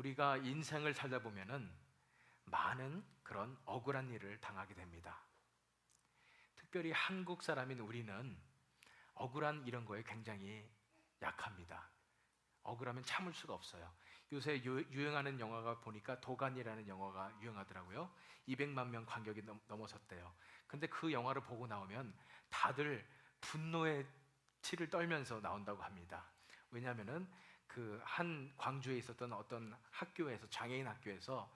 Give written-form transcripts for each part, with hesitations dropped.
우리가 인생을 살다 보면은 많은 그런 억울한 일을 당하게 됩니다. 특별히 한국 사람인 우리는 억울한 이런 거에 굉장히 약합니다. 억울하면 참을 수가 없어요. 요새 유행하는 영화가 보니까 도가니라는 영화가 유행하더라고요. 200만 명 관객이 넘어섰대요. 근데 그 영화를 보고 나오면 다들 분노의 치를 떨면서 나온다고 합니다. 왜냐하면은 그 한 광주에 있었던 어떤 학교에서, 장애인 학교에서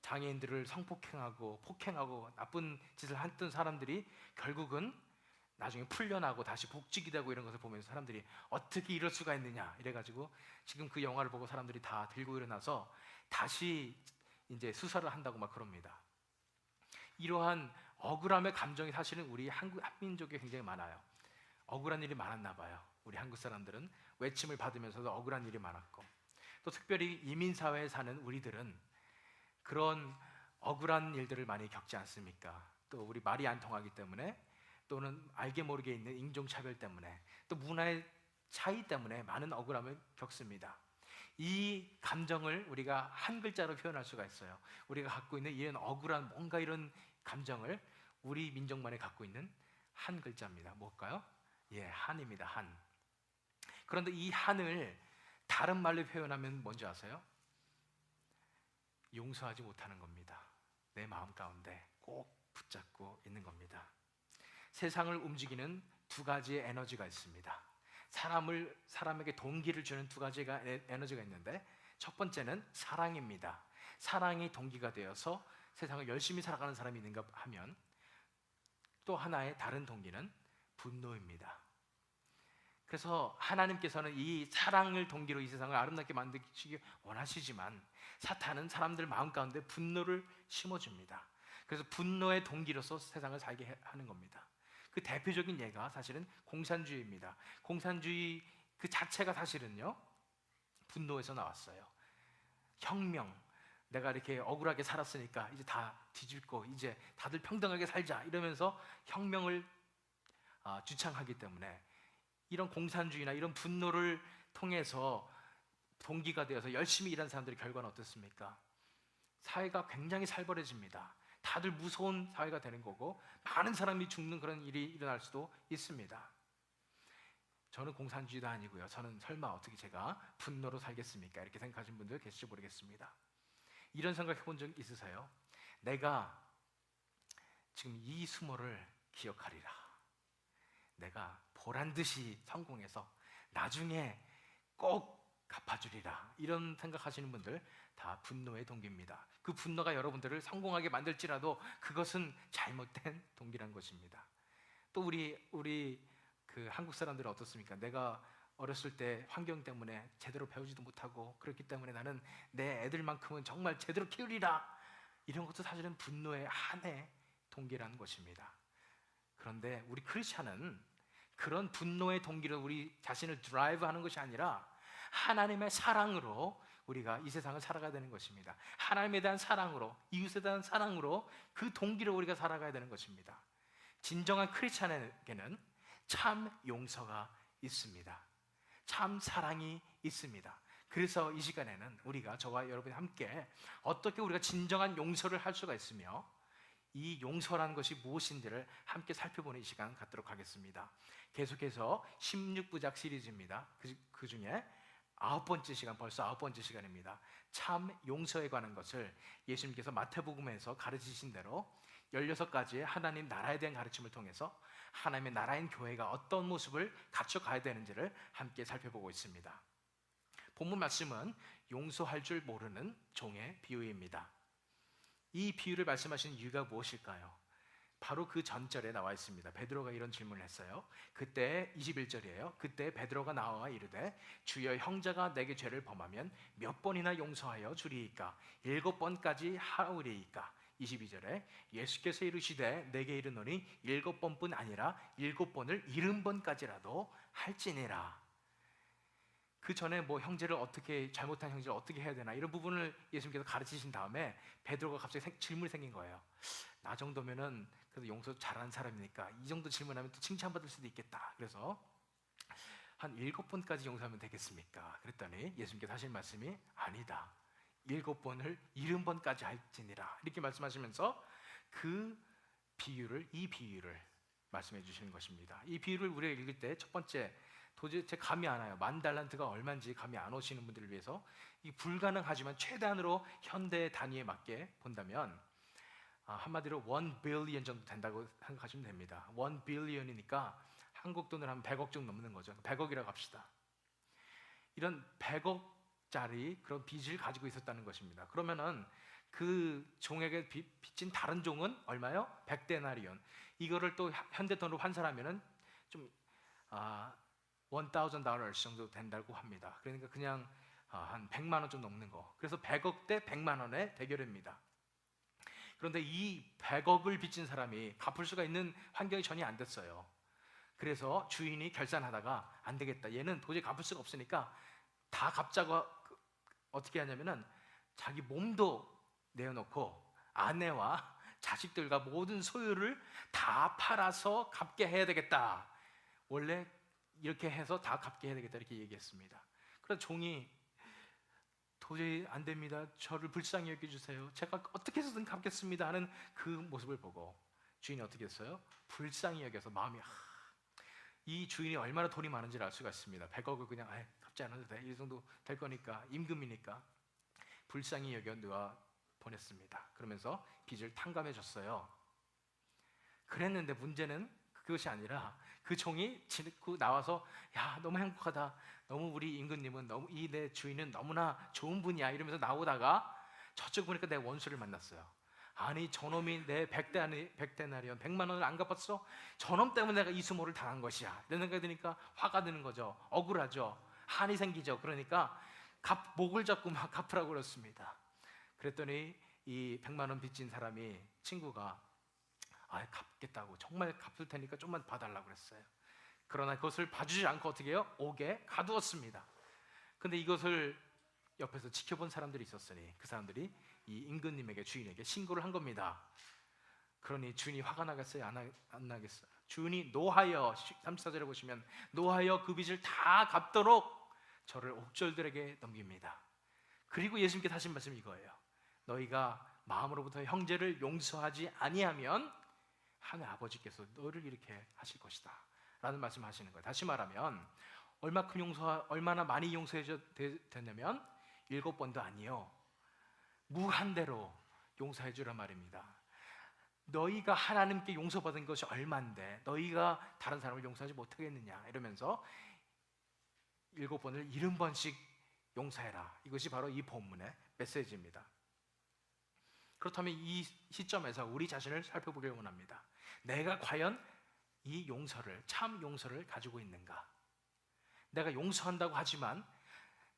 장애인들을 성폭행하고 폭행하고 나쁜 짓을 했던 사람들이 결국은 나중에 풀려나고 다시 복직이 되고 이런 것을 보면서 사람들이 어떻게 이럴 수가 있느냐 이래가지고 지금 그 영화를 보고 사람들이 다 들고 일어나서 다시 이제 수사를 한다고 막 그럽니다. 이러한 억울함의 감정이 사실은 우리 한민족에 굉장히 많아요. 억울한 일이 많았나 봐요. 우리 한국 사람들은 외침을 받으면서도 억울한 일이 많았고, 또 특별히 이민사회에 사는 우리들은 그런 억울한 일들을 많이 겪지 않습니까? 또 우리 말이 안 통하기 때문에, 또는 알게 모르게 있는 인종차별 때문에, 또 문화의 차이 때문에 많은 억울함을 겪습니다. 이 감정을 우리가 한 글자로 표현할 수가 있어요. 우리가 갖고 있는 이런 억울한 뭔가 이런 감정을 우리 민족만이 갖고 있는 한 글자입니다. 뭘까요? 예, 한입니다. 한. 그런데 이 한을 다른 말로 표현하면 뭔지 아세요? 용서하지 못하는 겁니다. 내 마음 가운데 꼭 붙잡고 있는 겁니다. 세상을 움직이는 두 가지의 에너지가 있습니다. 사람에게 동기를 주는 두 가지가 에너지가 있는데, 첫 번째는 사랑입니다. 사랑이 동기가 되어서 세상을 열심히 살아가는 사람이 있는가 하면, 또 하나의 다른 동기는 분노입니다. 그래서 하나님께서는 이 사랑을 동기로 이 세상을 아름답게 만드시기 원하시지만, 사탄은 사람들 마음 가운데 분노를 심어줍니다. 그래서 분노의 동기로서 세상을 살게 하는 겁니다. 그 대표적인 예가 사실은 공산주의입니다. 공산주의 그 자체가 사실은요, 분노에서 나왔어요. 혁명, 내가 이렇게 억울하게 살았으니까 이제 다 뒤집고 이제 다들 평등하게 살자 이러면서 혁명을 주창하기 때문에, 이런 공산주의나 이런 분노를 통해서 동기가 되어서 열심히 일하는 사람들의 결과는 어떻습니까? 사회가 굉장히 살벌해집니다. 다들 무서운 사회가 되는 거고, 많은 사람이 죽는 그런 일이 일어날 수도 있습니다. 저는 공산주의도 아니고요, 저는 설마 어떻게 제가 분노로 살겠습니까? 이렇게 생각하시는 분들 계실지 모르겠습니다. 이런 생각 해본 적 있으세요? 내가 지금 이 수모를 기억하리라, 내가 보란듯이 성공해서 나중에 꼭 갚아주리라, 이런 생각하시는 분들 다 분노의 동기입니다. 그 분노가 여러분들을 성공하게 만들지라도 그것은 잘못된 동기란 것입니다. 또 우리 그 한국 사람들은 어떻습니까? 내가 어렸을 때 환경 때문에 제대로 배우지도 못하고, 그렇기 때문에 나는 내 애들만큼은 정말 제대로 키우리라, 이런 것도 사실은 분노의 한의 동기라는 것입니다. 그런데 우리 크리스찬은 그런 분노의 동기로 우리 자신을 드라이브하는 것이 아니라 하나님의 사랑으로 우리가 이 세상을 살아가야 되는 것입니다. 하나님에 대한 사랑으로, 이웃에 대한 사랑으로 그 동기로 우리가 살아가야 되는 것입니다. 진정한 크리스찬에게는 참 용서가 있습니다. 참 사랑이 있습니다. 그래서 이 시간에는 우리가, 저와 여러분이 함께 어떻게 우리가 진정한 용서를 할 수가 있으며, 이 용서라는 것이 무엇인지를 함께 살펴보는 이 시간 갖도록 하겠습니다. 계속해서 16부작 시리즈입니다. 그 중에 9번째 시간, 벌써 9번째 시간입니다. 참 용서에 관한 것을 예수님께서 마태복음에서 가르치신 대로 16가지의 하나님 나라에 대한 가르침을 통해서 하나님의 나라인 교회가 어떤 모습을 갖춰가야 되는지를 함께 살펴보고 있습니다. 본문 말씀은 용서할 줄 모르는 종의 비유입니다. 이 비유를 말씀하신 이유가 무엇일까요? 바로 그 전절에 나와 있습니다. 베드로가 이런 질문을 했어요. 그때 21절이에요. 그때 베드로가 나와 이르되 주여, 형제가 내게 죄를 범하면 몇 번이나 용서하여 주리이까? 7번까지 하오리이까? 22절에 예수께서 이르시되 내게 이르노니 7번뿐 아니라 7번을 70번까지라도 할지니라. 그 전에 뭐 형제를 어떻게, 잘못한 형제를 어떻게 해야 되나, 이런 부분을 예수님께서 가르치신 다음에 베드로가 갑자기 질문이 생긴 거예요. 나 정도면은 그래도 용서 잘하는 사람이니까 이 정도 질문하면 또 칭찬받을 수도 있겠다. 그래서 한 7번까지 용서하면 되겠습니까? 그랬더니 예수님께서 하신 말씀이 아니다. 7번을 70번까지 할지니라 이렇게 말씀하시면서 이 비유를 말씀해 주시는 것입니다. 이 비유를 우리가 읽을 때 첫 번째, 도저히 제 감이 안 와요. 10,000달란트가 얼마인지 감이 안 오시는 분들을 위해서 이 불가능하지만 최대한으로 현대 단위에 맞게 본다면 한마디로 1 빌리언 정도 된다고 생각하시면 됩니다. 1 빌리언이니까 한국 돈으로 한 100억 정도 넘는 거죠. 100억이라고 합시다. 이런 100억짜리 그런 빚을 가지고 있었다는 것입니다. 그러면은 그 종에게 빚진 다른 종은 얼마요? 100데나리온. 이거를 또 현대 돈으로 환산하면은 좀 $1,000 정도 된다고 합니다. 그러니까 그냥 한 100만 원 좀 넘는 거. 그래서 100억 대 100만 원의 대결입니다. 그런데 이 100억을 빚진 사람이 갚을 수가 있는 환경이 전혀 안 됐어요. 그래서 주인이 결산하다가 안 되겠다. 얘는 도저히 갚을 수가 없으니까 다 갚자고 어떻게 하냐면은 자기 몸도 내어놓고 아내와 자식들과 모든 소유를 다 팔아서 갚게 해야 되겠다. 원래 이렇게 해서 다 갚게 해야 되겠다 이렇게 얘기했습니다. 그래서 종이 도저히 안 됩니다. 저를 불쌍히 여겨주세요. 제가 어떻게 해서든 갚겠습니다 하는 그 모습을 보고 주인이 어떻게 했어요? 불쌍히 여겨서 마음이 이 주인이 얼마나 돈이 많은지를 알 수가 있습니다. 100억을 그냥 갚지 않아도 돼. 이 정도 될 거니까 임금이니까 불쌍히 여겨 놓아 보냈습니다. 그러면서 빚을 탕감해 줬어요. 그랬는데 문제는 그것이 아니라 그 종이 지고 나와서 야 너무 행복하다. 너무 우리 임금님은 너무 이 내 주인은 너무나 좋은 분이야 이러면서 나오다가 저쪽 보니까 내 원수를 만났어요. 아니 저놈이 내 100데나리온 100만 원을 안 갚았어? 저놈 때문에 내가 이 수모를 당한 것이야. 이런 생각이 드니까 화가 드는 거죠. 억울하죠. 한이 생기죠. 그러니까 목을 잡고 막 갚으라고 그랬습니다. 그랬더니 이 100만 원 빚진 사람이 친구가 갚겠다고 정말 갚을 테니까 좀만 봐달라고 그랬어요. 그러나 그것을 봐주지 않고 어떻게 해요? 옥에 가두었습니다. 근데 이것을 옆에서 지켜본 사람들이 있었으니 그 사람들이 이 임금님에게 주인에게 신고를 한 겁니다. 그러니 주인이 화가 나겠어요? 안 나겠어요? 주인이 노하여 34절에 보시면 노하여 그 빚을 다 갚도록 저를 옥졸들에게 넘깁니다. 그리고 예수님께 하신 말씀이 이거예요. 너희가 마음으로부터 형제를 용서하지 아니하면 하늘 아버지께서 너를 이렇게 하실 것이다 라는 말씀을 하시는 거예요. 다시 말하면 얼마나 많이 용서해 되냐면 7번도 아니요 무한대로 용서해 주란 말입니다. 너희가 하나님께 용서받은 것이 얼만데 너희가 다른 사람을 용서하지 못하겠느냐 이러면서 7번을 70번씩 용서해라. 이것이 바로 이 본문의 메시지입니다. 그렇다면 이 시점에서 우리 자신을 살펴보기를 원합니다. 내가 과연 이 용서를, 참 용서를 가지고 있는가? 내가 용서한다고 하지만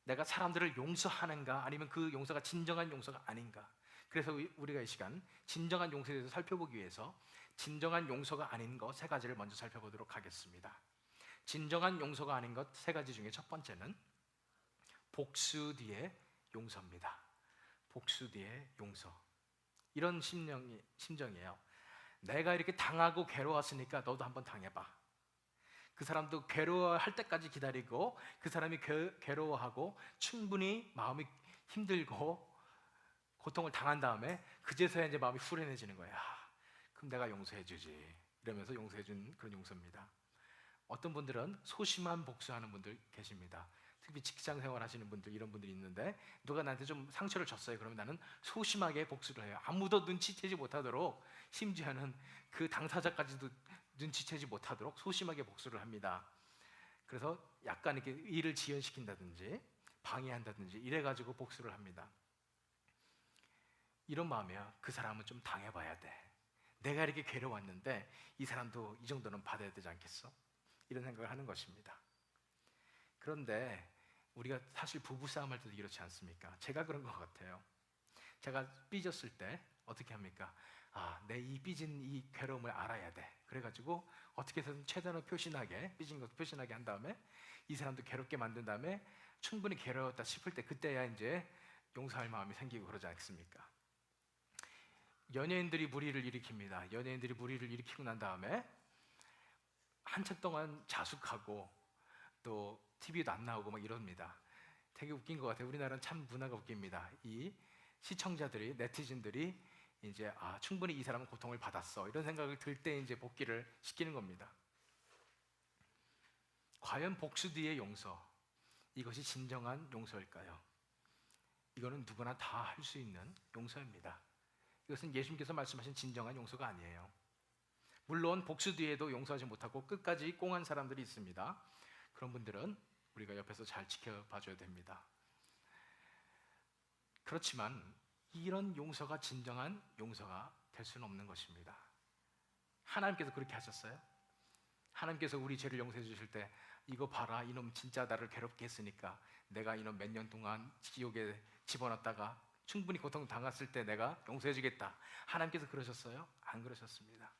내가 사람들을 용서하는가? 아니면 그 용서가 진정한 용서가 아닌가? 그래서 우리가 이 시간 진정한 용서에 대해서 살펴보기 위해서 진정한 용서가 아닌 것 3가지를 먼저 살펴보도록 하겠습니다. 진정한 용서가 아닌 것 3가지 중에 첫 번째는 복수 뒤의 용서입니다. 복수 뒤의 용서. 이런 심정이에요. 내가 이렇게 당하고 괴로웠으니까 너도 한번 당해봐. 그 사람도 괴로워할 때까지 기다리고 그 사람이 괴로워하고 충분히 마음이 힘들고 고통을 당한 다음에 그제서야 이제 마음이 후련해지는 거야. 그럼 내가 용서해주지. 이러면서 용서해준 그런 용서입니다. 어떤 분들은 소심한 복수하는 분들 계십니다. 특히 직장 생활 하시는 분들, 이런 분들이 있는데 누가 나한테 좀 상처를 줬어요. 그러면 나는 소심하게 복수를 해요. 아무도 눈치채지 못하도록, 심지어는 그 당사자까지도 눈치채지 못하도록 소심하게 복수를 합니다. 그래서 약간 이렇게 일을 지연시킨다든지 방해한다든지 이래가지고 복수를 합니다. 이런 마음이야. 그 사람은 좀 당해봐야 돼. 내가 이렇게 괴로웠는데 이 사람도 이 정도는 받아야 되지 않겠어? 이런 생각을 하는 것입니다. 그런데 우리가 사실 부부싸움 할 때도 이렇지 않습니까? 제가 그런 것 같아요. 제가 삐졌을 때 어떻게 합니까? 내 이 삐진 이 괴로움을 알아야 돼. 그래가지고 어떻게 해서든 최대한 삐진 것도 표시나게 한 다음에 이 사람도 괴롭게 만든 다음에 충분히 괴로웠다 싶을 때 그때야 이제 용서할 마음이 생기고 그러지 않습니까? 연예인들이 무리를 일으킵니다. 연예인들이 무리를 일으키고 난 다음에 한참 동안 자숙하고 또 TV에도 안 나오고 막 이럽니다. 되게 웃긴 것 같아요. 우리나라는 참 문화가 웃깁니다. 이 시청자들이, 네티즌들이 이제 충분히 이 사람은 고통을 받았어 이런 생각을 들 때 이제 복귀를 시키는 겁니다. 과연 복수 뒤의 용서, 이것이 진정한 용서일까요? 이거는 누구나 다 할 수 있는 용서입니다. 이것은 예수님께서 말씀하신 진정한 용서가 아니에요. 물론 복수 뒤에도 용서하지 못하고 끝까지 꽁한 사람들이 있습니다. 그런 분들은 우리가 옆에서 잘 지켜봐 줘야 됩니다. 그렇지만 이런 용서가 진정한 용서가 될 수는 없는 것입니다. 하나님께서 그렇게 하셨어요? 하나님께서 우리 죄를 용서해 주실 때 이거 봐라, 이놈 진짜 나를 괴롭게 했으니까 내가 이놈 몇 년 동안 지옥에 집어넣었다가 충분히 고통 당했을 때 내가 용서해 주겠다, 하나님께서 그러셨어요? 안 그러셨습니다.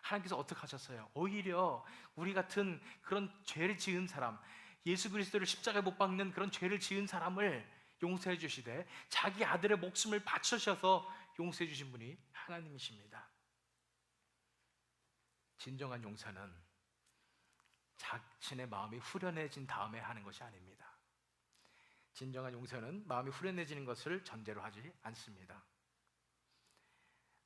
하나님께서 어떻게 하셨어요? 오히려 우리 같은 그런 죄를 지은 사람, 예수 그리스도를 십자가에 못 박는 그런 죄를 지은 사람을 용서해 주시되 자기 아들의 목숨을 바쳐셔서 용서해 주신 분이 하나님이십니다. 진정한 용서는 자신의 마음이 후련해진 다음에 하는 것이 아닙니다. 진정한 용서는 마음이 후련해지는 것을 전제로 하지 않습니다.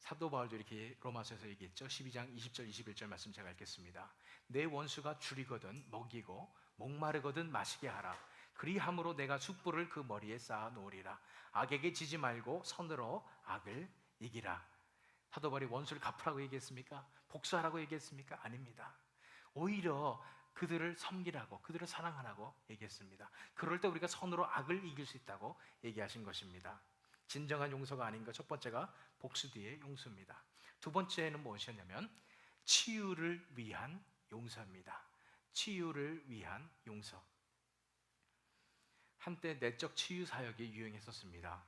사도 바울도 이렇게 로마서에서 얘기했죠. 12장 20절 21절 말씀 제가 읽겠습니다. 내 원수가 줄이거든 먹이고 목마르거든 마시게 하라. 그리함으로 내가 숯불을 그 머리에 쌓아 놓으리라. 악에게 지지 말고 선으로 악을 이기라. 사도 바울이 원수를 갚으라고 얘기했습니까? 복수하라고 얘기했습니까? 아닙니다. 오히려 그들을 섬기라고, 그들을 사랑하라고 얘기했습니다. 그럴 때 우리가 선으로 악을 이길 수 있다고 얘기하신 것입니다. 진정한 용서가 아닌 것, 첫 번째가 복수 뒤의 용서입니다. 두 번째는 무엇이었냐면 치유를 위한 용서입니다. 치유를 위한 용서. 한때 내적 치유 사역이 유행했었습니다.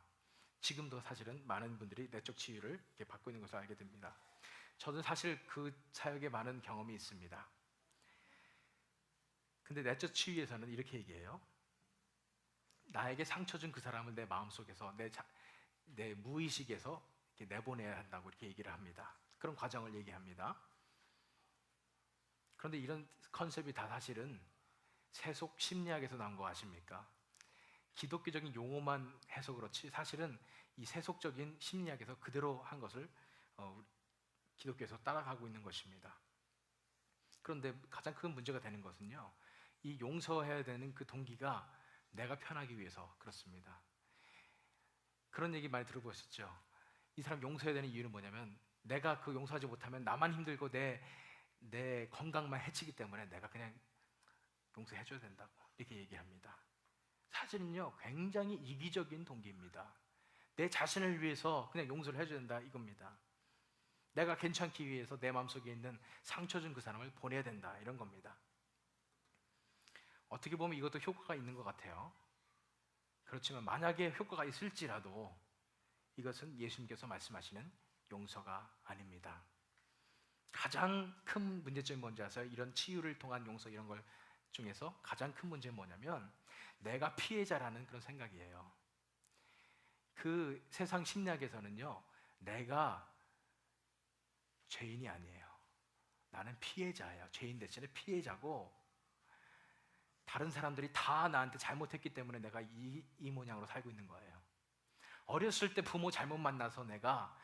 지금도 사실은 많은 분들이 내적 치유를 이렇게 받고 있는 것을 알게 됩니다. 저는 사실 그 사역에 많은 경험이 있습니다. 근데 내적 치유에서는 이렇게 얘기해요. 나에게 상처 준 그 사람을 내 마음속에서, 내 무의식에서 이렇게 내보내야 한다고 이렇게 얘기를 합니다. 그런 과정을 얘기합니다. 그런데 이런 컨셉이 다 사실은 세속 심리학에서 나온 거 아십니까? 기독교적인 용어만 해서 그렇지 사실은 이 세속적인 심리학에서 그대로 한 것을 기독교에서 따라가고 있는 것입니다. 그런데 가장 큰 문제가 되는 것은요, 이 용서해야 되는 그 동기가 내가 편하기 위해서 그렇습니다. 그런 얘기 많이 들어보셨죠? 이 사람 용서해야 되는 이유는 뭐냐면 내가 그 용서하지 못하면 나만 힘들고 내 건강만 해치기 때문에 내가 그냥 용서해줘야 된다고 이렇게 얘기합니다. 사실은요 굉장히 이기적인 동기입니다. 내 자신을 위해서 그냥 용서를 해줘야 된다 이겁니다. 내가 괜찮기 위해서 내 마음속에 있는 상처 준 그 사람을 보내야 된다 이런 겁니다. 어떻게 보면 이것도 효과가 있는 것 같아요. 그렇지만 만약에 효과가 있을지라도 이것은 예수님께서 말씀하시는 용서가 아닙니다. 가장 큰 문제점이 뭔지 아세요? 이런 치유를 통한 용서 이런 걸 중에서 가장 큰 문제는 뭐냐면 내가 피해자라는 그런 생각이에요. 그 세상 심리학에서는요, 내가 죄인이 아니에요. 나는 피해자예요. 죄인 대신에 피해자고 다른 사람들이 다 나한테 잘못했기 때문에 내가 이 모양으로 살고 있는 거예요. 어렸을 때 부모 잘못 만나서 내가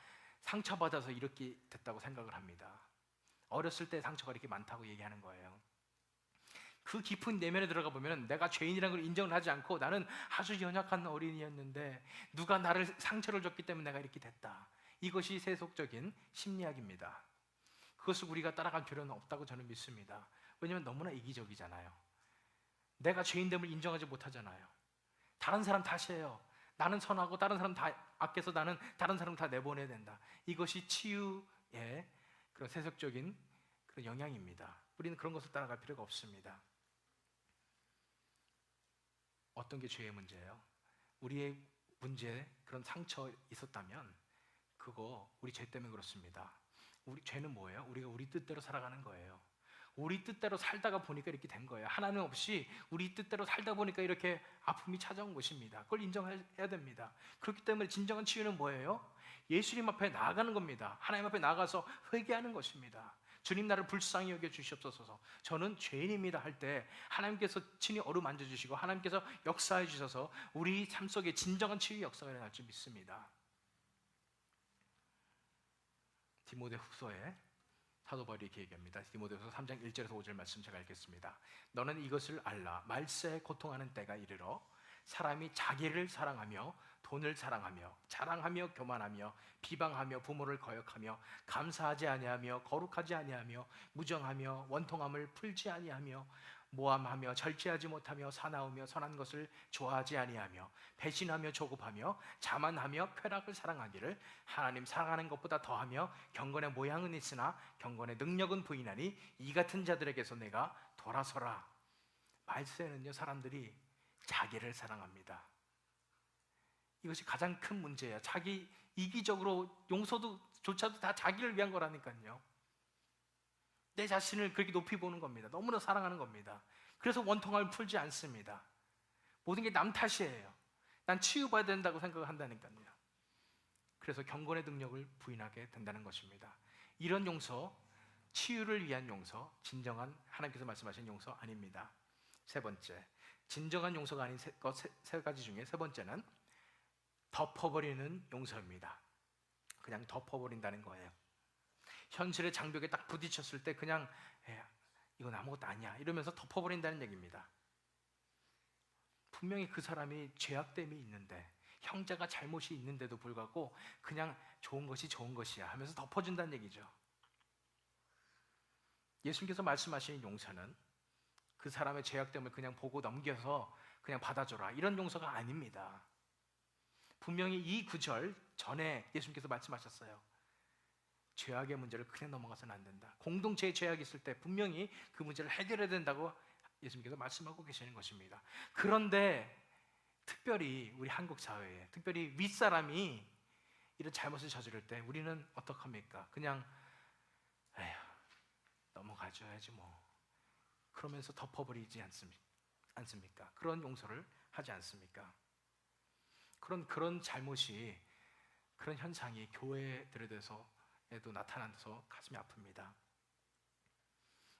상처받아서 이렇게 됐다고 생각을 합니다. 어렸을 때 상처가 이렇게 많다고 얘기하는 거예요. 그 깊은 내면에 들어가 보면 내가 죄인이라는 걸 인정을 하지 않고 나는 아주 연약한 어린이였는데 누가 나를 상처를 줬기 때문에 내가 이렇게 됐다. 이것이 세속적인 심리학입니다. 그것을 우리가 따라갈 필요는 없다고 저는 믿습니다. 왜냐하면 너무나 이기적이잖아요. 내가 죄인됨을 인정하지 못하잖아요. 다른 사람 탓이에요. 나는 선하고 다른 사람 다 아껴서 나는 다른 사람 다 내보내야 된다. 이것이 치유의 그런 세속적인 그런 영향입니다. 우리는 그런 것을 따라갈 필요가 없습니다. 어떤 게 죄의 문제예요? 우리의 문제, 그런 상처 있었다면 그거 우리 죄 때문에 그렇습니다. 우리 죄는 뭐예요? 우리가 우리 뜻대로 살아가는 거예요. 우리 뜻대로 살다가 보니까 이렇게 된 거예요. 하나님 없이 우리 뜻대로 살다 보니까 이렇게 아픔이 찾아온 것입니다. 그걸 인정해야 됩니다. 그렇기 때문에 진정한 치유는 뭐예요? 예수님 앞에 나아가는 겁니다. 하나님 앞에 나가서 회개하는 것입니다. 주님 나를 불쌍히 여겨 주시옵소서. 저는 죄인입니다 할 때 하나님께서 친히 어루만져 주시고 하나님께서 역사해 주셔서 우리 삶 속에 진정한 치유의 역사가 일어날 줄 믿습니다. 디모데후서에 사도 바울이 이렇게 얘기합니다. 디모데후서 3장 1절에서 5절 말씀 제가 읽겠습니다. 너는 이것을 알라. 말세에 고통하는 때가 이르러 사람이 자기를 사랑하며 돈을 사랑하며 자랑하며 교만하며 비방하며 부모를 거역하며 감사하지 아니하며 거룩하지 아니하며 무정하며 원통함을 풀지 아니하며 모함하며 절제하지 못하며 사나우며 선한 것을 좋아하지 아니하며 배신하며 조급하며 자만하며 쾌락을 사랑하기를 하나님 사랑하는 것보다 더하며 경건의 모양은 있으나 경건의 능력은 부인하니 이 같은 자들에게서 내가 돌아서라. 말세에는요, 사람들이 자기를 사랑합니다. 이것이 가장 큰 문제예요. 자기 이기적으로 용서조차도 다 자기를 위한 거라니까요. 내 자신을 그렇게 높이 보는 겁니다. 너무나 사랑하는 겁니다. 그래서 원통함을 풀지 않습니다. 모든 게 남 탓이에요. 난 치유받아야 된다고 생각을 한다니까요. 그래서 경건의 능력을 부인하게 된다는 것입니다. 이런 용서, 치유를 위한 용서, 진정한 하나님께서 말씀하신 용서 아닙니다. 세 번째, 진정한 용서가 아닌 세 가지 중에 세 번째는 덮어버리는 용서입니다. 그냥 덮어버린다는 거예요. 현실의 장벽에 딱 부딪혔을 때 그냥 이건 아무것도 아니야 이러면서 덮어버린다는 얘기입니다. 분명히 그 사람이 죄악됨이 있는데, 형제가 잘못이 있는데도 불구하고 그냥 좋은 것이 좋은 것이야 하면서 덮어준다는 얘기죠. 예수님께서 말씀하신 용서는 그 사람의 죄악됨을 그냥 보고 넘겨서 그냥 받아줘라 이런 용서가 아닙니다. 분명히 이 구절 전에 예수님께서 말씀하셨어요. 죄악의 문제를 그냥 넘어가서는 안 된다. 공동체에 죄악이 있을 때 분명히 그 문제를 해결해야 된다고 예수님께서 말씀하고 계시는 것입니다. 그런데 특별히 우리 한국 사회에, 특별히 윗사람이 이런 잘못을 저지를 때 우리는 어떡합니까? 그냥 에휴, 넘어가줘야지 뭐 그러면서 덮어버리지 않습니까? 그런 용서를 하지 않습니까? 그런 잘못이, 그런 현상이 교회들에도 나타나서 가슴이 아픕니다.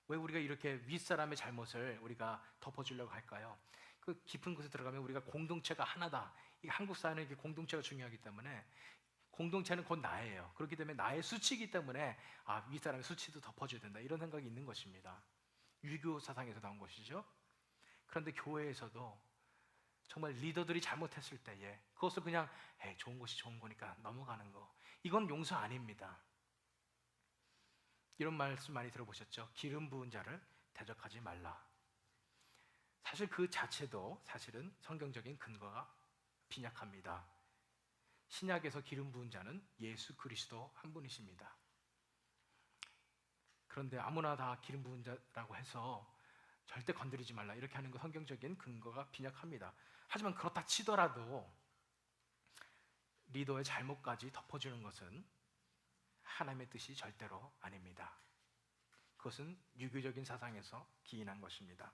왜 우리가 이렇게 윗사람의 잘못을 우리가 덮어주려고 할까요? 그 깊은 곳에 들어가면 우리가 공동체가 하나다. 이 한국 사회는 이게 공동체가 중요하기 때문에, 공동체는 곧 나예요. 그렇기 때문에 나의 수치이기 때문에 윗사람의 수치도 덮어줘야 된다 이런 생각이 있는 것입니다. 유교 사상에서 나온 것이죠. 그런데 교회에서도 정말 리더들이 잘못했을 때에 그것을 그냥 좋은 것이 좋은 거니까 넘어가는 거, 이건 용서 아닙니다. 이런 말씀 많이 들어보셨죠? 기름 부은 자를 대적하지 말라. 사실 그 자체도 사실은 성경적인 근거가 빈약합니다. 신약에서 기름 부은 자는 예수 그리스도 한 분이십니다. 그런데 아무나 다 기름 부은 자라고 해서 절대 건드리지 말라 이렇게 하는 거 성경적인 근거가 빈약합니다. 하지만 그렇다 치더라도 리더의 잘못까지 덮어주는 것은 하나님의 뜻이 절대로 아닙니다. 그것은 유교적인 사상에서 기인한 것입니다.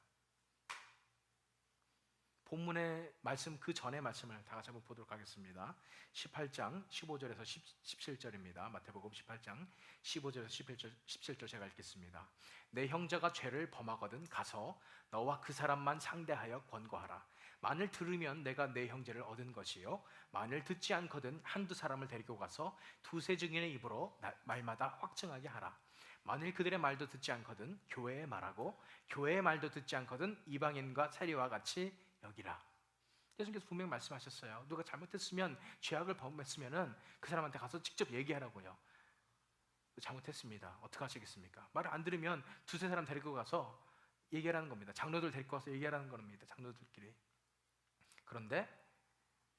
본문의 말씀 그 전의 말씀을 다 같이 한번 보도록 하겠습니다. 18장 15절에서 17절입니다. 마태복음 18장 15절에서 17절 제가 읽겠습니다. 내 형제가 죄를 범하거든 가서 너와 그 사람만 상대하여 권고하라. 만일 들으면 내가 내 형제를 얻은 것이요, 만일 듣지 않거든 한두 사람을 데리고 가서 두세 증인의 입으로 말마다 확증하게 하라. 만일 그들의 말도 듣지 않거든 교회에 말하고, 교회의 말도 듣지 않거든 이방인과 세리와 같이 여기라. 예수님께서 분명히 말씀하셨어요. 누가 잘못했으면, 죄악을 범했으면은 그 사람한테 가서 직접 얘기하라고요. 잘못했습니다. 어떻게 하시겠습니까? 말을 안 들으면 두세 사람 데리고 가서 얘기하라는 겁니다. 장로들 데리고 가서 얘기하라는 겁니다. 장로들끼리. 그런데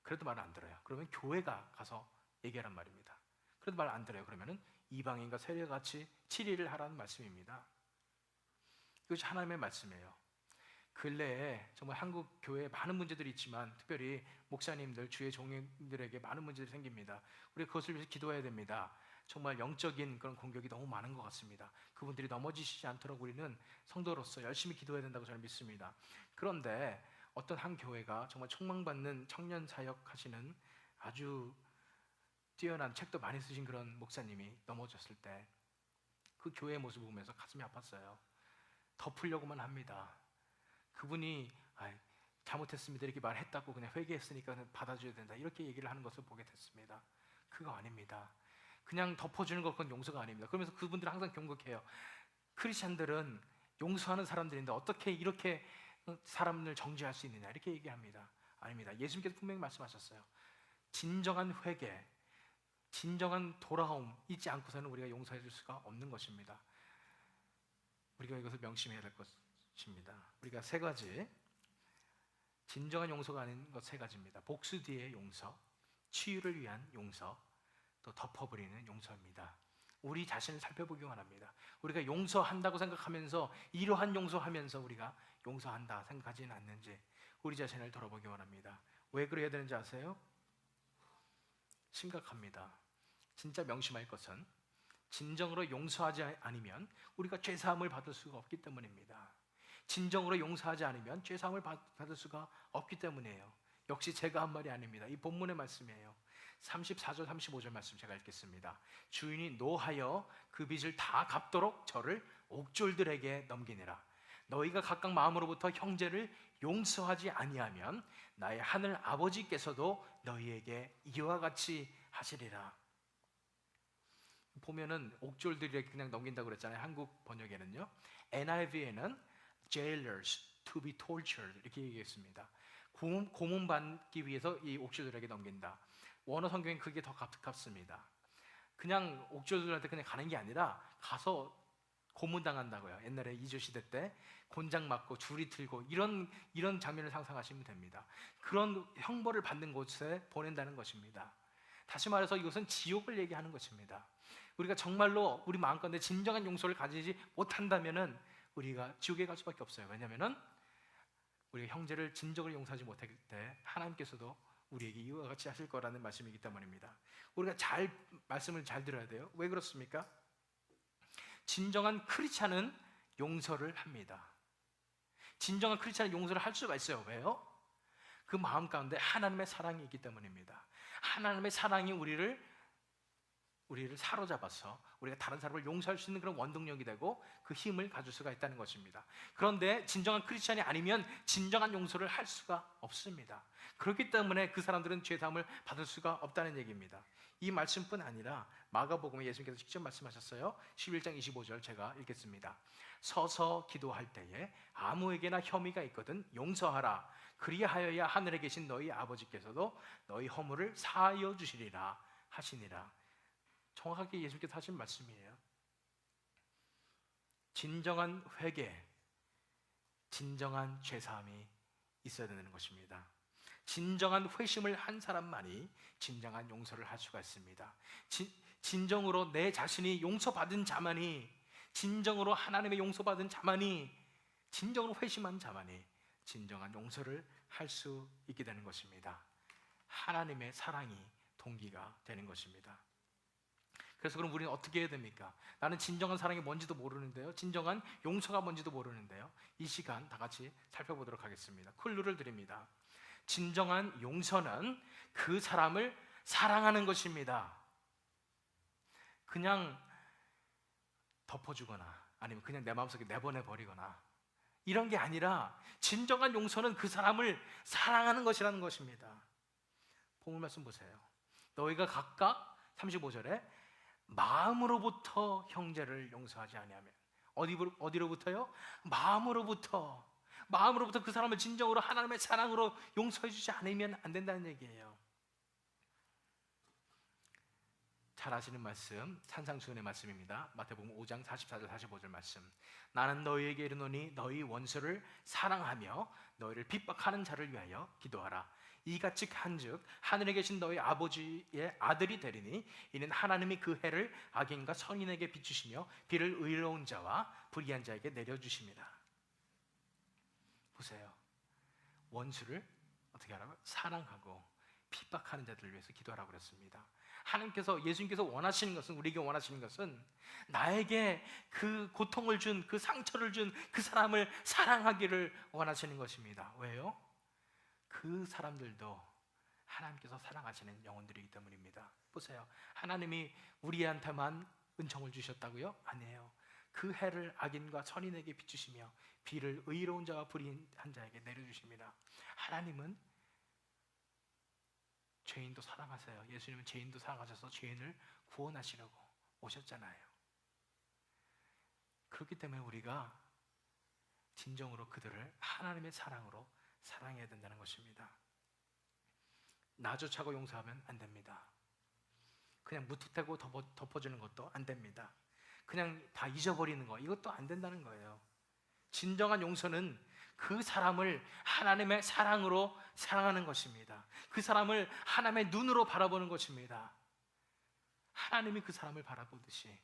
그래도 말을 안 들어요. 그러면 교회가 가서 얘기하란 말입니다. 그래도 말 안 들어요. 그러면은 이방인과 세리와 같이 치리를 하라는 말씀입니다. 이것이 하나님의 말씀이에요. 근래에 정말 한국 교회에 많은 문제들이 있지만, 특별히 목사님들, 주의 종들에게 많은 문제들이 생깁니다. 우리가 그것을 위해서 기도해야 됩니다. 정말 영적인 그런 공격이 너무 많은 것 같습니다. 그분들이 넘어지시지 않도록 우리는 성도로서 열심히 기도해야 된다고 저는 믿습니다. 그런데 어떤 한 교회가 정말 촉망받는 청년 사역 하시는 아주 뛰어난, 책도 많이 쓰신 그런 목사님이 넘어졌을 때 그 교회의 모습을 보면서 가슴이 아팠어요. 덮으려고만 합니다. 그분이 잘못했습니다 이렇게 말했다고 그냥 회개했으니까 받아줘야 된다 이렇게 얘기를 하는 것을 보게 됐습니다. 그거 아닙니다. 그냥 덮어주는 것 그건 용서가 아닙니다. 그러면서 그분들은 항상 경고해요. 크리스찬들은 용서하는 사람들인데 어떻게 이렇게 사람을 정죄할 수 있느냐 이렇게 얘기합니다. 아닙니다. 예수님께서 분명히 말씀하셨어요. 진정한 회개, 진정한 돌아옴 있지 않고서는 우리가 용서해 줄 수가 없는 것입니다. 우리가 이것을 명심해야 될 것입니다. 우리가 세 가지, 진정한 용서가 아닌 것 세 가지입니다. 복수 뒤의 용서, 치유를 위한 용서, 또 덮어버리는 용서입니다. 우리 자신을 살펴보기 원합니다. 우리가 용서한다고 생각하면서 이러한 용서하면서 우리가 용서한다 생각하지는 않는지 우리 자신을 돌아보기 원합니다. 왜 그래야 되는지 아세요? 심각합니다. 진짜 명심할 것은 진정으로 용서하지 않으면 우리가 죄사함을 받을 수가 없기 때문입니다. 진정으로 용서하지 않으면 죄사함을 받을 수가 없기 때문이에요. 역시 제가 한 말이 아닙니다. 이 본문의 말씀이에요. 34절 35절 말씀 제가 읽겠습니다. 주인이 노하여 그 빚을 다 갚도록 저를 옥졸들에게 넘기니라. 너희가 각각 마음으로부터 형제를 용서하지 아니하면 나의 하늘 아버지께서도 너희에게 이와 같이 하시리라. 보면은 옥졸들에게 그냥 넘긴다고 그랬잖아요. 한국 번역에는요. NIV에는 jailers to be tortured 이렇게 얘기했습니다. 고문받기 위해서 이 옥졸들에게 넘긴다. 원어 성경엔 그게 더 가깝습니다. 그냥 옥졸들한테 그냥 가는 게 아니라 가서 고문당한다고요. 옛날에 이조 시대 때 곤장 맞고 줄이 틀고 이런 장면을 상상하시면 됩니다. 그런 형벌을 받는 곳에 보낸다는 것입니다. 다시 말해서 이것은 지옥을 얘기하는 것입니다. 우리가 정말로 우리 마음가운데 진정한 용서를 가지지 못한다면은 우리가 지옥에 갈 수밖에 없어요. 왜냐하면은 우리가 형제를 진정으로 용서하지 못할 때 하나님께서도 우리에게 이와 같이 하실 거라는 말씀이기 때문입니다. 우리가 말씀을 잘 들어야 돼요. 왜 그렇습니까? 진정한 크리스찬은 용서를 합니다. 진정한 크리스찬은 용서를 할 수가 있어요. 왜요? 그 마음 가운데 하나님의 사랑이 있기 때문입니다. 하나님의 사랑이 우리를 사로잡아서 우리가 다른 사람을 용서할 수 있는 그런 원동력이 되고 그 힘을 가질 수가 있다는 것입니다. 그런데 진정한 크리스찬이 아니면 진정한 용서를 할 수가 없습니다. 그렇기 때문에 그 사람들은 죄사함을 받을 수가 없다는 얘기입니다. 이 말씀뿐 아니라 마가복음에 예수님께서 직접 말씀하셨어요. 11장 25절 제가 읽겠습니다. 서서 기도할 때에 아무에게나 혐의가 있거든 용서하라. 그리하여야 하늘에 계신 너희 아버지께서도 너희 허물을 사하여 주시리라 하시니라. 정확하게 예수님께서 하신 말씀이에요. 진정한 회개, 진정한 죄사함이 있어야 되는 것입니다. 진정한 회심을 한 사람만이 진정한 용서를 할 수가 있습니다. 진정으로 내 자신이 용서받은 자만이, 진정으로 하나님의 용서받은 자만이, 진정으로 회심한 자만이 진정한 용서를 할 수 있게 되는 것입니다. 하나님의 사랑이 동기가 되는 것입니다. 그래서 그럼 우리는 어떻게 해야 됩니까? 나는 진정한 사랑이 뭔지도 모르는데요, 진정한 용서가 뭔지도 모르는데요, 이 시간 다 같이 살펴보도록 하겠습니다. 클루를 드립니다. 진정한 용서는 그 사람을 사랑하는 것입니다. 그냥 덮어주거나 아니면 그냥 내 마음속에 내보내버리거나 이런 게 아니라 진정한 용서는 그 사람을 사랑하는 것이라는 것입니다. 본문 말씀 보세요. 너희가 각각 35절에 마음으로부터 형제를 용서하지 아니하면, 어디로부터요? 마음으로부터 그 사람을 진정으로 하나님의 사랑으로 용서해 주지 않으면 안 된다는 얘기예요. 잘 아시는 말씀, 산상수훈의 말씀입니다. 마태복음 5장 44절 45절 말씀. 나는 너희에게 이르노니 너희 원수를 사랑하며 너희를 핍박하는 자를 위하여 기도하라. 이같이 한즉 하늘에 계신 너희 아버지의 아들이 되리니 이는 하나님이 그 해를 악인과 선인에게 비추시며 비를 의로운 자와 불의한 자에게 내려주십니다. 보세요. 원수를 어떻게 하라고요? 사랑하고 핍박하는 자들을 위해서 기도하라고 그랬습니다. 하나님께서, 예수님께서 원하시는 것은, 우리에게 원하시는 것은 나에게 그 고통을 준, 그 상처를 준 그 사람을 사랑하기를 원하시는 것입니다. 왜요? 그 사람들도 하나님께서 사랑하시는 영혼들이기 때문입니다. 보세요. 하나님이 우리한테만 은총을 주셨다고요? 아니에요. 그 해를 악인과 선인에게 비추시며 비를 의로운 자와 불의한 자에게 내려주십니다. 하나님은 죄인도 사랑하세요. 예수님은 죄인도 사랑하셔서 죄인을 구원하시려고 오셨잖아요. 그렇기 때문에 우리가 진정으로 그들을 하나님의 사랑으로 사랑해야 된다는 것입니다. 나조차고 용서하면 안 됩니다. 그냥 무턱대고 덮어주는 것도 안 됩니다. 그냥 다 잊어버리는 거, 이것도 안 된다는 거예요. 진정한 용서는 그 사람을 하나님의 사랑으로 사랑하는 것입니다. 그 사람을 하나님의 눈으로 바라보는 것입니다. 하나님이 그 사람을 바라보듯이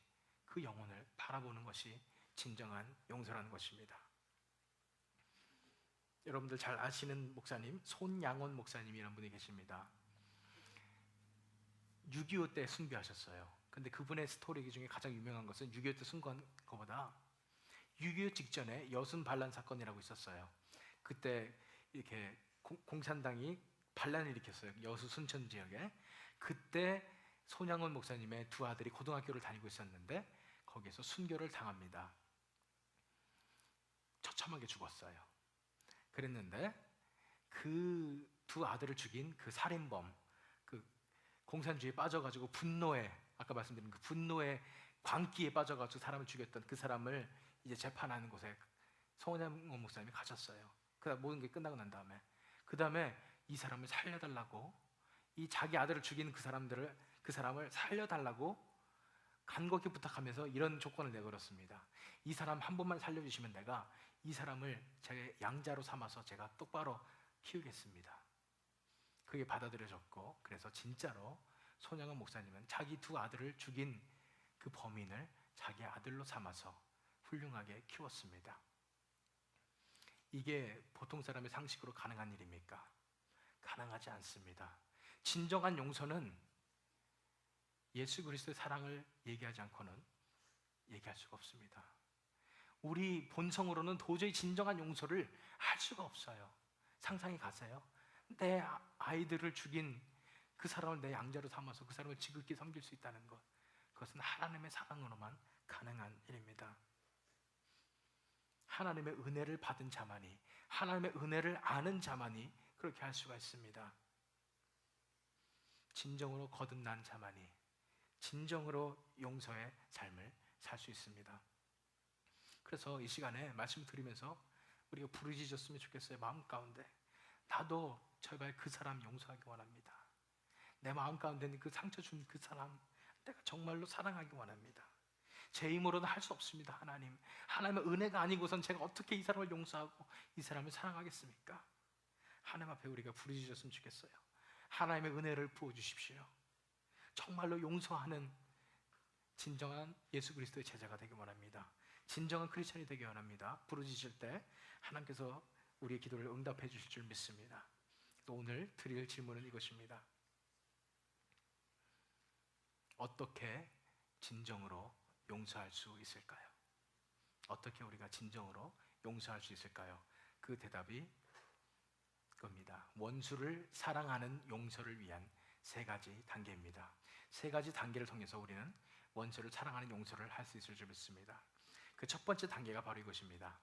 그 영혼을 바라보는 것이 진정한 용서라는 것입니다. 여러분들 잘 아시는 목사님, 손양원 목사님이라는 분이 계십니다. 6.25 때 순교하셨어요. 근데 그분의 스토리 중에 가장 유명한 것은 6.25 때 순교한 것보다 6.25 직전에 여순 반란 사건이라고 있었어요. 그때 이렇게 공산당이 반란을 일으켰어요. 여수 순천 지역에. 그때 손양원 목사님의 두 아들이 고등학교를 다니고 있었는데 거기에서 순교를 당합니다. 처참하게 죽었어요. 그랬는데 그 두 아들을 죽인 그 살인범, 그 공산주의에 빠져가지고 분노에, 아까 말씀드린 그 분노의 광기에 빠져가지고 사람을 죽였던 그 사람을 이제 재판하는 곳에 손양원 목사님이 가셨어요. 그다음 모든 게 끝나고 난 다음에 그 다음에 이 사람을 살려달라고, 이 자기 아들을 죽인 그 사람을 살려달라고 간곡히 부탁하면서 이런 조건을 내걸었습니다. 이 사람 한 번만 살려주시면 내가 이 사람을 제 양자로 삼아서 제가 똑바로 키우겠습니다. 그게 받아들여졌고, 그래서 진짜로 손양원 목사님은 자기 두 아들을 죽인 그 범인을 자기 아들로 삼아서 훌륭하게 키웠습니다. 이게 보통 사람의 상식으로 가능한 일입니까? 가능하지 않습니다. 진정한 용서는 예수 그리스도의 사랑을 얘기하지 않고는 얘기할 수가 없습니다. 우리 본성으로는 도저히 진정한 용서를 할 수가 없어요. 상상이 가세요? 내 아이들을 죽인 그 사람을 내 양자로 삼아서 그 사람을 지극히 섬길 수 있다는 것, 그것은 하나님의 사랑으로만 가능한 일입니다. 하나님의 은혜를 받은 자만이, 하나님의 은혜를 아는 자만이 그렇게 할 수가 있습니다. 진정으로 거듭난 자만이 진정으로 용서의 삶을 살 수 있습니다. 그래서 이 시간에 말씀 드리면서 우리가 부르짖었으면 좋겠어요. 마음 가운데 나도 제발 그 사람 용서하기 원합니다. 내 마음 가운데 있는 그 상처 준 그 사람 내가 정말로 사랑하기 원합니다. 제 힘으로는 할 수 없습니다. 하나님의 은혜가 아니고선 제가 어떻게 이 사람을 용서하고 이 사람을 사랑하겠습니까? 하나님 앞에 우리가 부르짖었으면 좋겠어요. 하나님의 은혜를 부어주십시오. 정말로 용서하는 진정한 예수 그리스도의 제자가 되기 원합니다. 진정한 크리스천이 되기 원합니다. 부르짖을 때 하나님께서 우리의 기도를 응답해 주실 줄 믿습니다. 또 오늘 드릴 질문은 이것입니다. 어떻게 진정으로 용서할 수 있을까요? 어떻게 우리가 진정으로 용서할 수 있을까요? 그 대답이 겁니다. 원수를 사랑하는 용서를 위한 세 가지 단계입니다. 세 가지 단계를 통해서 우리는 원수를 사랑하는 용서를 할 수 있을 줄 믿습니다. 그 첫 번째 단계가 바로 이것입니다.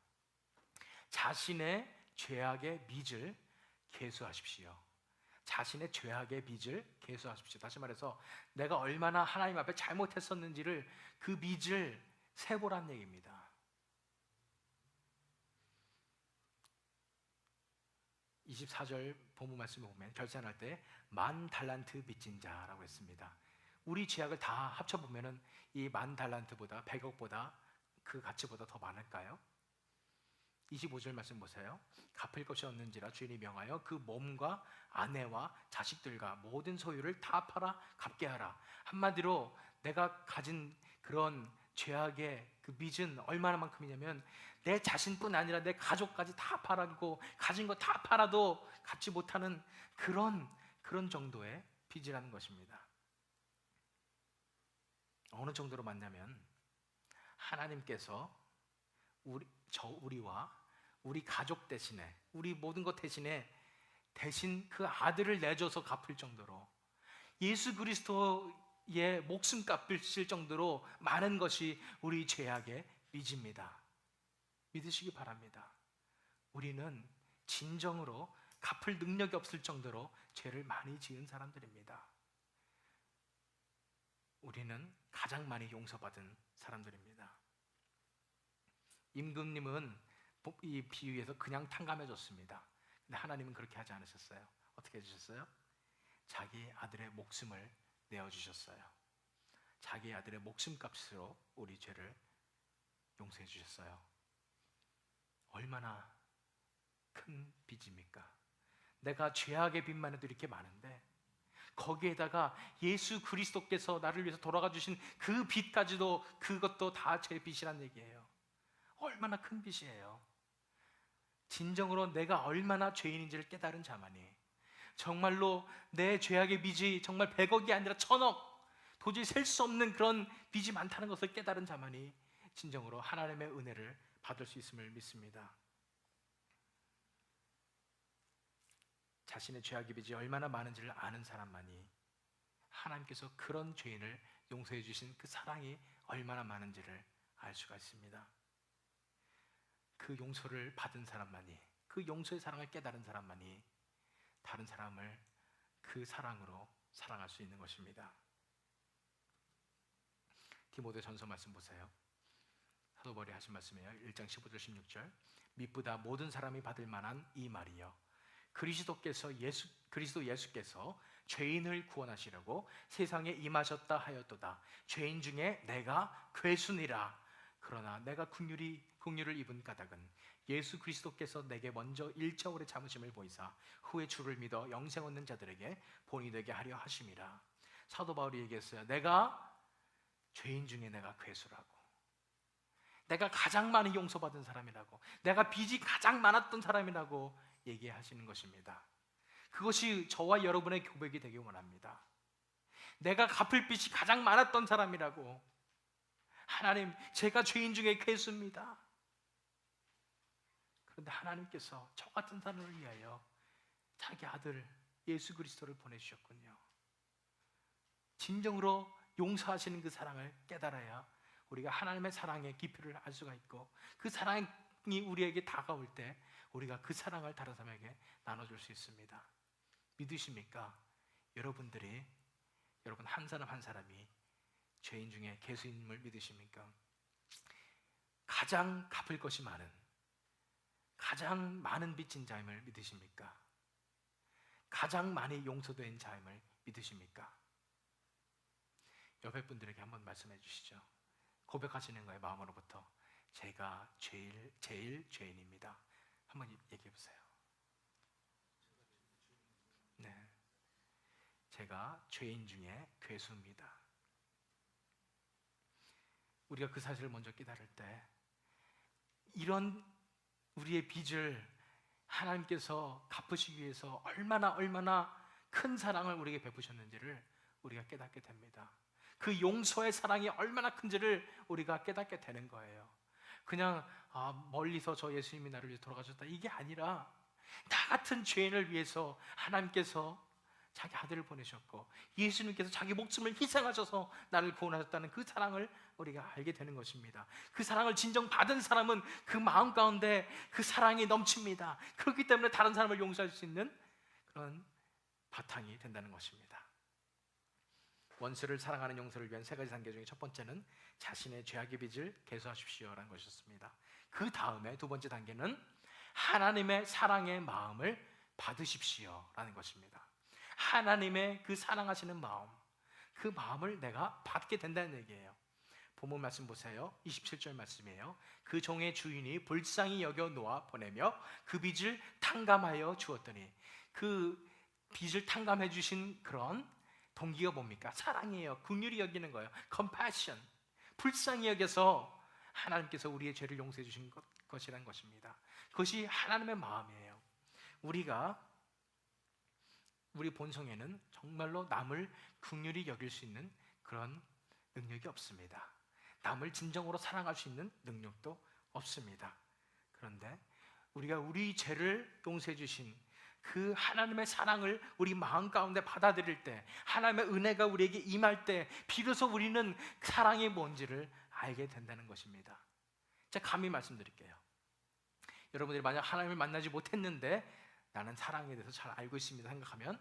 자신의 죄악의 빚을 계수하십시오. 자신의 죄악의 빚을 계수하십시오. 다시 말해서 내가 얼마나 하나님 앞에 잘못했었는지를 그 빚을 세보란 얘기입니다. 24절 본문 말씀을 보면 결산할 때 10,000달란트 빚진 자라고 했습니다. 우리 죄악을 다 합쳐보면 이 10,000달란트보다 100억보다 그 가치보다 더 많을까요? 25절 말씀 보세요. 갚을 것이 없는지라 주인이 명하여 그 몸과 아내와 자식들과 모든 소유를 다 팔아 갚게 하라. 한마디로 내가 가진 그런 죄악의 그 빚은 얼마나만큼이냐면 내 자신뿐 아니라 내 가족까지 다 팔아고 가진 거 다 팔아도 갚지 못하는 그런 정도의 빚이라는 것입니다. 어느 정도로 맞냐면 하나님께서 우리와 우리 가족 대신에 우리 모든 것 대신 그 아들을 내줘서 갚을 정도로 예수 그리스도의 목숨 값이실 정도로 많은 것이 우리 죄악의 빚입니다. 믿으시기 바랍니다. 우리는 진정으로 갚을 능력이 없을 정도로 죄를 많이 지은 사람들입니다. 우리는 가장 많이 용서받은 사람들입니다. 임금님은 이 비유에서 그냥 탕감해 줬습니다. 근데 하나님은 그렇게 하지 않으셨어요. 어떻게 해주셨어요? 자기 아들의 목숨을 내어주셨어요. 자기 아들의 목숨값으로 우리 죄를 용서해 주셨어요. 얼마나 큰 빚입니까? 내가 죄악의 빚만 해도 이렇게 많은데 거기에다가 예수 그리스도께서 나를 위해서 돌아가 주신 그 빚까지도, 그것도 다 제 빚이란 얘기예요. 얼마나 큰 빚이에요. 진정으로 내가 얼마나 죄인인지를 깨달은 자만이, 정말로 내 죄악의 빚이 정말 100억이 아니라 1000억, 도저히 셀 수 없는 그런 빚이 많다는 것을 깨달은 자만이 진정으로 하나님의 은혜를 받을 수 있음을 믿습니다. 자신의 죄악의 빚이 얼마나 많은지를 아는 사람만이 하나님께서 그런 죄인을 용서해 주신 그 사랑이 얼마나 많은지를 알 수가 있습니다. 그 용서를 받은 사람만이, 그 용서의 사랑을 깨달은 사람만이 다른 사람을 그 사랑으로 사랑할 수 있는 것입니다. 디모데전서 말씀 보세요. 사도 바울이 하신 말씀이에요. 1장 15절 16절. 미쁘다 모든 사람이 받을 만한 이 말이요, 그리스도 예수께서 죄인을 구원하시려고 세상에 임하셨다 하였도다. 죄인 중에 내가 괴순이라. 그러나 내가 긍휼을 입은 까닭은 예수 그리스도께서 내게 먼저 일처월의 참으심을 보이사 후에 주를 믿어 영생 얻는 자들에게 본이 되게 하려 하심이라. 사도 바울이 얘기했어요. 내가 죄인 중에 내가 괴수라고, 내가 가장 많이 용서받은 사람이라고, 내가 빚이 가장 많았던 사람이라고 얘기하시는 것입니다. 그것이 저와 여러분의 고백이 되길 원합니다. 내가 갚을 빚이 가장 많았던 사람이라고. 하나님, 제가 죄인 중에 괴수입니다. 그런데 하나님께서 저 같은 사람을 위하여 자기 아들 예수 그리스도를 보내주셨군요. 진정으로 용서하시는 그 사랑을 깨달아야 우리가 하나님의 사랑의 깊이를 알 수가 있고, 그 사랑이 우리에게 다가올 때 우리가 그 사랑을 다른 사람에게 나눠줄 수 있습니다. 믿으십니까? 여러분 한 사람 한 사람이 죄인 중에 괴수임을 믿으십니까? 가장 갚을 것이 많은, 가장 많은 빚진 자임을 믿으십니까? 가장 많이 용서된 자임을 믿으십니까? 옆에 분들에게 한번 말씀해 주시죠. 고백하시는 거예요. 마음으로부터. 제가 제일 죄인입니다. 한번 얘기해 보세요. 네, 제가 죄인 중에 괴수입니다. 우리가 그 사실을 먼저 깨달을 때 이런 우리의 빚을 하나님께서 갚으시기 위해서 얼마나 큰 사랑을 우리에게 베푸셨는지를 우리가 깨닫게 됩니다. 그 용서의 사랑이 얼마나 큰지를 우리가 깨닫게 되는 거예요. 그냥 멀리서 저 예수님이 나를 위해서 돌아가셨다, 이게 아니라 나 같은 죄인을 위해서 하나님께서 자기 아들을 보내셨고 예수님께서 자기 목숨을 희생하셔서 나를 구원하셨다는 그 사랑을 우리가 알게 되는 것입니다. 그 사랑을 진정 받은 사람은 그 마음 가운데 그 사랑이 넘칩니다. 그렇기 때문에 다른 사람을 용서할 수 있는 그런 바탕이 된다는 것입니다. 원수를 사랑하는 용서를 위한 3가지 단계 중에 첫 번째는 자신의 죄악의 빚을 계수하십시오라는 것이었습니다. 그 다음에 2번째 단계는 하나님의 사랑의 마음을 받으십시오라는 것입니다. 하나님의 그 사랑하시는 마음, 그 마음을 내가 받게 된다는 얘기예요. 본문 말씀 보세요. 27절 말씀이에요. 그 종의 주인이 불쌍히 여겨 놓아 보내며 그 빚을 탕감하여 주었더니, 그 빚을 탕감해 주신 그런 동기가 뭡니까? 사랑이에요. 긍휼히 여기는 거예요. compassion. 불쌍히 여겨서 하나님께서 우리의 죄를 용서해 주신 것이라는 것입니다. 그것이 하나님의 마음이에요. 우리 본성에는 정말로 남을 긍휼히 여길 수 있는 그런 능력이 없습니다. 남을 진정으로 사랑할 수 있는 능력도 없습니다. 그런데 우리가 우리 죄를 용서해 주신 그 하나님의 사랑을 우리 마음 가운데 받아들일 때, 하나님의 은혜가 우리에게 임할 때 비로소 우리는 사랑이 뭔지를 알게 된다는 것입니다. 제가 감히 말씀드릴게요. 여러분들이 만약 하나님을 만나지 못했는데 나는 사랑에 대해서 잘 알고 있습니다 생각하면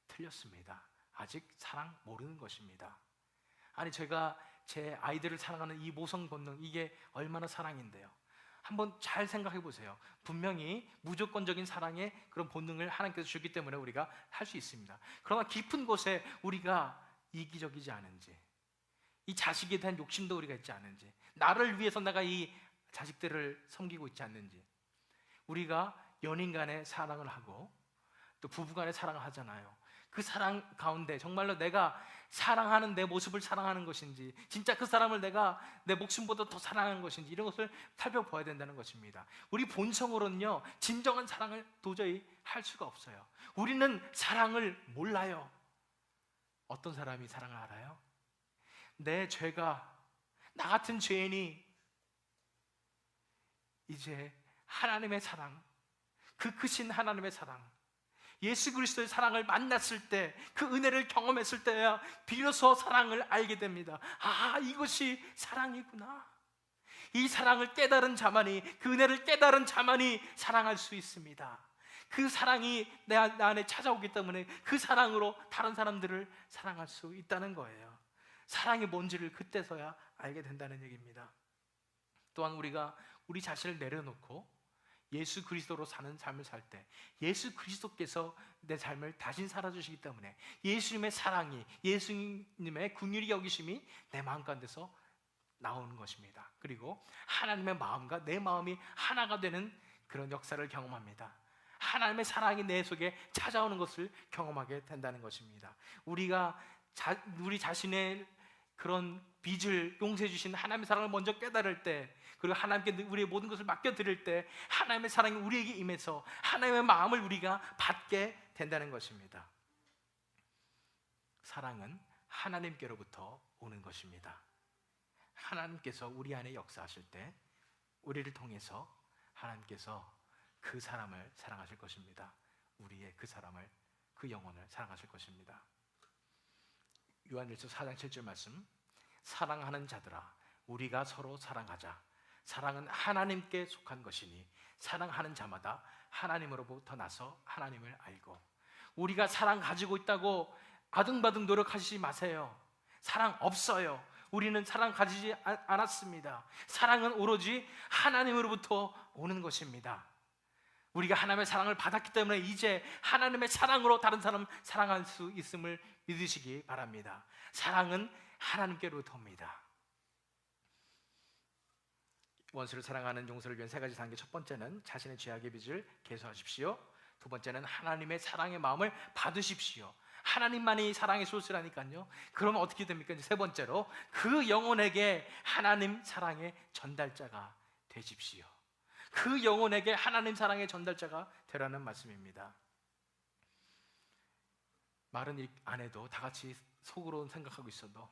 틀렸습니다. 아직 사랑 모르는 것입니다. 아니, 제가 제 아이들을 사랑하는 이 모성 본능, 이게 얼마나 사랑인데요. 한번 잘 생각해 보세요. 분명히 무조건적인 사랑의 그런 본능을 하나님께서 주기 때문에 우리가 할 수 있습니다. 그러나 깊은 곳에 우리가 이기적이지 않은지, 이 자식에 대한 욕심도 우리가 있지 않은지, 나를 위해서 내가 이 자식들을 섬기고 있지 않는지, 우리가 연인 간에 사랑을 하고 또 부부 간에 사랑을 하잖아요. 그 사랑 가운데 정말로 내가 사랑하는 내 모습을 사랑하는 것인지, 진짜 그 사람을 내가 내 목숨보다 더 사랑하는 것인지, 이런 것을 살펴봐야 된다는 것입니다. 우리 본성으로는요, 진정한 사랑을 도저히 할 수가 없어요. 우리는 사랑을 몰라요. 어떤 사람이 사랑을 알아요? 내 죄가, 나 같은 죄인이 이제 하나님의 사랑, 그 크신 하나님의 사랑, 예수 그리스도의 사랑을 만났을 때, 그 은혜를 경험했을 때야 비로소 사랑을 알게 됩니다. 아, 이것이 사랑이구나. 이 사랑을 깨달은 자만이, 그 은혜를 깨달은 자만이 사랑할 수 있습니다. 그 사랑이 내 안에 찾아오기 때문에 그 사랑으로 다른 사람들을 사랑할 수 있다는 거예요. 사랑이 뭔지를 그때서야 알게 된다는 얘기입니다. 또한 우리가 우리 자신을 내려놓고 예수 그리스도로 사는 삶을 살 때, 예수 그리스도께서 내 삶을 다시 살아주시기 때문에 예수님의 사랑이, 예수님의 긍휼히 여기심이 내 마음 가운데서 나오는 것입니다. 그리고 하나님의 마음과 내 마음이 하나가 되는 그런 역사를 경험합니다. 하나님의 사랑이 내 속에 찾아오는 것을 경험하게 된다는 것입니다. 우리가 우리 자신의 그런 빚을 용서해 주신 하나님의 사랑을 먼저 깨달을 때, 그리고 하나님께 우리의 모든 것을 맡겨드릴 때 하나님의 사랑이 우리에게 임해서 하나님의 마음을 우리가 받게 된다는 것입니다. 사랑은 하나님께로부터 오는 것입니다. 하나님께서 우리 안에 역사하실 때 우리를 통해서 하나님께서 그 사람을 사랑하실 것입니다. 우리의 그 사람을, 그 영혼을 사랑하실 것입니다. 요한일서 4장 7절 말씀, 사랑하는 자들아 우리가 서로 사랑하자. 사랑은 하나님께 속한 것이니 사랑하는 자마다 하나님으로부터 나서 하나님을 알고. 우리가 사랑 가지고 있다고 아등바등 노력하시지 마세요. 사랑 없어요. 우리는 사랑 가지지 않았습니다. 사랑은 오로지 하나님으로부터 오는 것입니다. 우리가 하나님의 사랑을 받았기 때문에 이제 하나님의 사랑으로 다른 사람 사랑할 수 있음을 믿으시기 바랍니다. 사랑은 하나님께로부터 옵니다. 원수를 사랑하는 용서를 위한 세 가지 단계, 첫 번째는 자신의 죄악의 빚을 계수하십시오. 두 번째는 하나님의 사랑의 마음을 받으십시오. 하나님만이 사랑의 소스라니까요. 그러면 어떻게 됩니까? 이제 세 번째로 그 영혼에게 하나님 사랑의 전달자가 되십시오. 그 영혼에게 하나님 사랑의 전달자가 되라는 말씀입니다. 말은 안 해도 다 같이 속으로 생각하고 있어도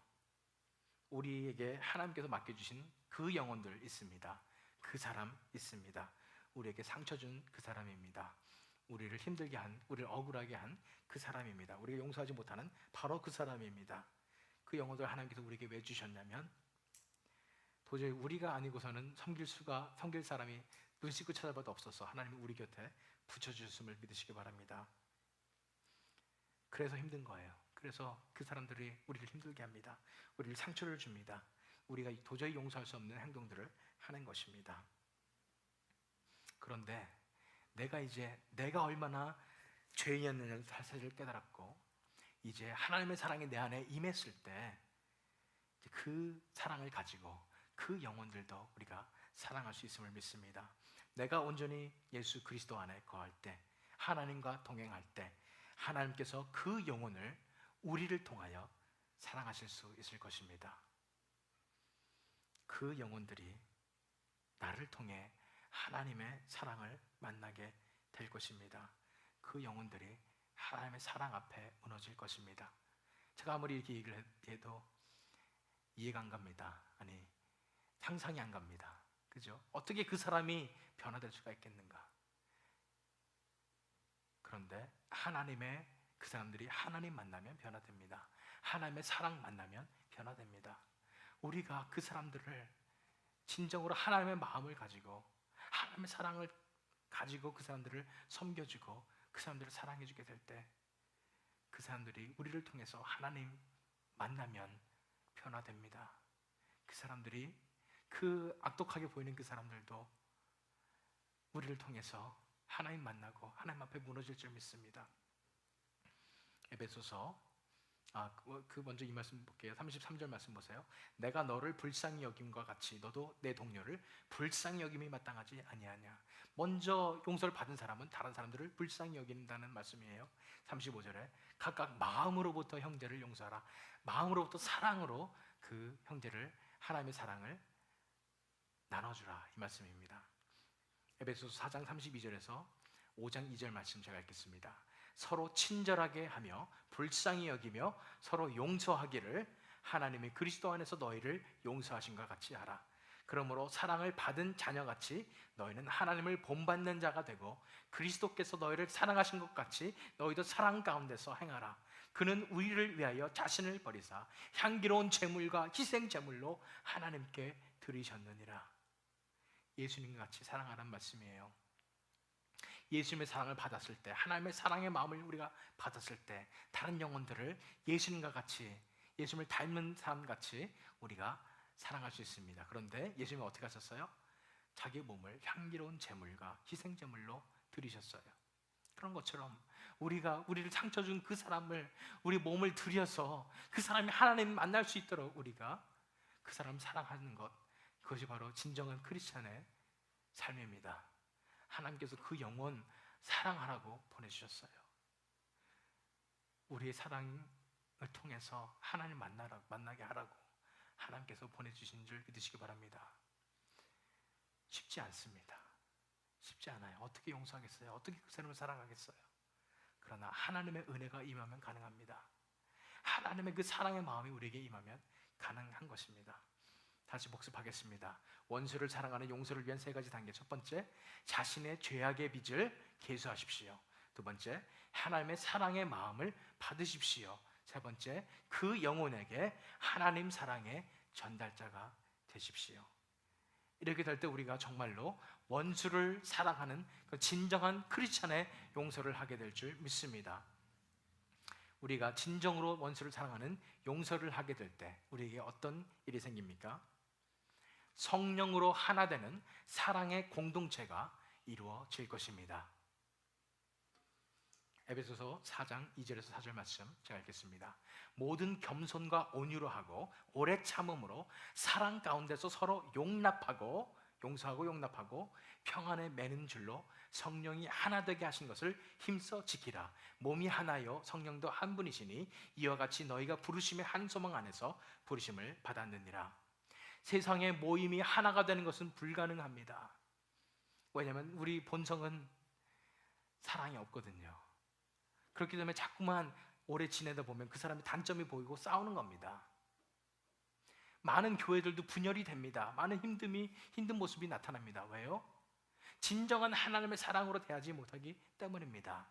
우리에게 하나님께서 맡겨주신 그 영혼들 있습니다. 그 사람 있습니다. 우리에게 상처 준 그 사람입니다. 우리를 힘들게 한, 우리를 억울하게 한 그 사람입니다. 우리가 용서하지 못하는 바로 그 사람입니다. 그 영혼들 하나님께서 우리에게 왜 주셨냐면 도저히 우리가 아니고서는 섬길 사람이 눈 씻고 찾아봐도 없어서 하나님이 우리 곁에 붙여주셨음을 믿으시기 바랍니다. 그래서 힘든 거예요. 그래서 그 사람들이 우리를 힘들게 합니다. 우리를 상처를 줍니다. 우리가 도저히 용서할 수 없는 행동들을 하는 것입니다. 그런데 내가 얼마나 죄인이었느냐는 사실을 깨달았고, 이제 하나님의 사랑이 내 안에 임했을 때 그 사랑을 가지고 그 영혼들도 우리가 사랑할 수 있음을 믿습니다. 내가 온전히 예수 그리스도 안에 거할 때, 하나님과 동행할 때 하나님께서 그 영혼을 우리를 통하여 사랑하실 수 있을 것입니다. 그 영혼들이 나를 통해 하나님의 사랑을 만나게 될 것입니다. 그 영혼들이 하나님의 사랑 앞에 무너질 것입니다. 제가 아무리 이렇게 얘기를 해도 이해가 안 갑니다. 아니, 상상이 안 갑니다. 그죠? 어떻게 그 사람이 변화될 수가 있겠는가? 그런데 하나님의 그 사람들이 하나님 만나면 변화됩니다. 하나님의 사랑 만나면 변화됩니다. 우리가 그 사람들을 진정으로 하나님의 마음을 가지고 하나님의 사랑을 가지고 그 사람들을 섬겨주고 그 사람들을 사랑해주게 될 때 그 사람들이 우리를 통해서 하나님 만나면 변화됩니다. 그 사람들이, 그 악독하게 보이는 그 사람들도 우리를 통해서 하나님 만나고 하나님 앞에 무너질 줄 믿습니다. 에베소서 먼저 이 말씀 볼게요. 33절 말씀 보세요. 내가 너를 불쌍히 여김과 같이 너도 내 동료를 불쌍히 여김이 마땅하지 아니하냐. 먼저 용서를 받은 사람은 다른 사람들을 불쌍히 여긴다는 말씀이에요. 35절에 각각 마음으로부터 형제를 용서하라. 마음으로부터 사랑으로 그 형제를, 하나님의 사랑을 나눠주라, 이 말씀입니다. 에베소서 4장 32절에서 5장 2절 말씀 제가 읽겠습니다. 서로 친절하게 하며 불쌍히 여기며 서로 용서하기를 하나님이 그리스도 안에서 너희를 용서하신 것 같이 하라. 그러므로 사랑을 받은 자녀같이 너희는 하나님을 본받는 자가 되고 그리스도께서 너희를 사랑하신 것 같이 너희도 사랑 가운데서 행하라. 그는 우리를 위하여 자신을 버리사 향기로운 제물과 희생 제물로 하나님께 드리셨느니라. 예수님과 같이 사랑하라는 말씀이에요. 예수님의 사랑을 받았을 때, 하나님의 사랑의 마음을 우리가 받았을 때 다른 영혼들을 예수님과 같이, 예수님을 닮은 사람같이 우리가 사랑할 수 있습니다. 그런데 예수님은 어떻게 하셨어요? 자기 몸을 향기로운 제물과 희생 제물로 드리셨어요. 그런 것처럼 우리를 상처 준 그 사람을, 우리 몸을 들여서 그 사람이 하나님 만날 수 있도록 우리가 그 사람을 사랑하는 것, 그것이 바로 진정한 크리스찬의 삶입니다. 하나님께서 그 영혼 사랑하라고 보내주셨어요. 우리의 사랑을 통해서 하나님 만나게 하라고 하나님께서 보내주신 줄 믿으시기 바랍니다. 쉽지 않습니다. 쉽지 않아요. 어떻게 용서하겠어요? 어떻게 그 사람을 사랑하겠어요? 그러나 하나님의 은혜가 임하면 가능합니다. 하나님의 그 사랑의 마음이 우리에게 임하면 가능한 것입니다. 다시 복습하겠습니다. 원수를 사랑하는 용서를 위한 세 가지 단계. 첫 번째, 자신의 죄악의 빚을 계수하십시오. 두 번째, 하나님의 사랑의 마음을 받으십시오. 세 번째, 그 영혼에게 하나님 사랑의 전달자가 되십시오. 이렇게 될 때 우리가 정말로 원수를 사랑하는 그 진정한 크리스찬의 용서를 하게 될 줄 믿습니다. 우리가 진정으로 원수를 사랑하는 용서를 하게 될 때 우리에게 어떤 일이 생깁니까? 성령으로 하나 되는 사랑의 공동체가 이루어질 것입니다. 에베소서 4장 2절에서 4절 말씀 제가 읽겠습니다. 모든 겸손과 온유로 하고 오래 참음으로 사랑 가운데서 서로 용서하고 용납하고 평안에 매는 줄로 성령이 하나 되게 하신 것을 힘써 지키라. 몸이 하나요 성령도 한 분이시니 이와 같이 너희가 부르심의 한 소망 안에서 부르심을 받았느니라. 세상의 모임이 하나가 되는 것은 불가능합니다. 왜냐하면 우리 본성은 사랑이 없거든요. 그렇기 때문에 자꾸만 오래 지내다 보면 그 사람의 단점이 보이고 싸우는 겁니다. 많은 교회들도 분열이 됩니다. 많은 힘든 모습이 나타납니다. 왜요? 진정한 하나님의 사랑으로 대하지 못하기 때문입니다.